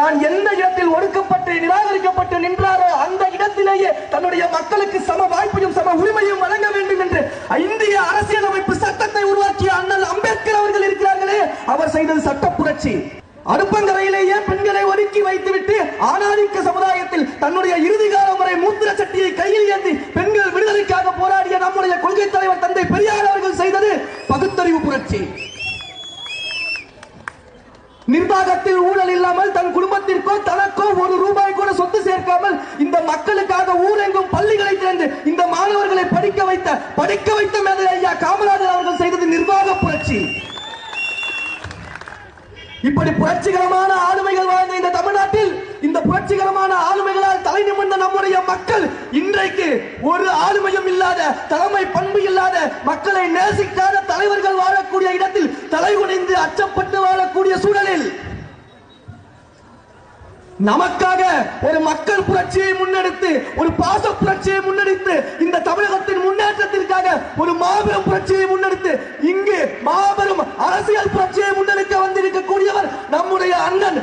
தான் எந்த இடத்தில் ஒடுக்கப்பட்டு நிராகரிக்கப்பட்டு நின்றாரோ அந்த இடத்திலேயே தன்னுடைய மக்களுக்கு சம வாய்ப்பையும் சம உரிமையும் வழங்க வேண்டும் என்று இந்திய அரசியலமைப்பு சட்டத்தை உருவாக்கிய அண்ணல் அம்பேத்கர் அவர்கள் இருக்கிறார்களே, அவர் செய்தது சட்ட புரட்சி. அடுப்பங்கரையிலேயே பெண்களை ஒதுக்கி வைத்துவிட்டு ஆணாதிக்க சமுதாயத்தில் தன்னுடைய இறுதி காலம் வரை மூத்திர சட்டியை கையில் ஏந்தி பெண்கள் விடுதலைக்காக போராடிய நம்முடைய கொள்கை தலைவர் தந்தை பெரியார் அவர்கள் செய்தது பகுத்தறிவு புரட்சி. நிர்வாகத்தில் ஊழல் இல்லாமல் தன் குடும்பத்திற்கோ தனக்கோ ஒரு ரூபாய் கூட சொத்து சேர்க்காமல் இந்த மக்களுக்காக ஊரெங்கும் பள்ளிகளை திறந்து இந்த மாணவர்களை படிக்க வைத்த மேதை ஐயா காமராஜர் அவர்கள் செய்தது நிர்வாக புரட்சி. இப்படி புரட்சிகரமான ஆளுமைகள் வாழ்ந்த இந்த தமிழ்நாட்டில் இந்த புரட்சிகரமான ஆளுமைகளால் தலை நிமிர்ந்த நம்முடைய மக்கள் இன்றைக்கு ஒரு ஆளுமையும் இல்லாத, தலைமை பண்பு இல்லாத, மக்களை நேசிக்காத தலைவர்கள் வாழக்கூடிய இடத்தில் தலைகுனிந்து அச்சப்பட்டு வாழக்கூடிய சூழலில் நமக்காக ஒரு மக்கள் புரட்சியை முன்னெடுத்து, ஒரு பாச புரட்சியை முன்னெடுத்து, இந்த தமிழகத்தின் முன்னேற்றத்திற்காக ஒரு மாபெரும் புரட்சியை முன்னெடுத்து இங்கு மாபெரும் அரசியல் புரட்சியை முன்னெடுக்க வந்திருக்கக்கூடியவர் நம்முடைய அண்ணன்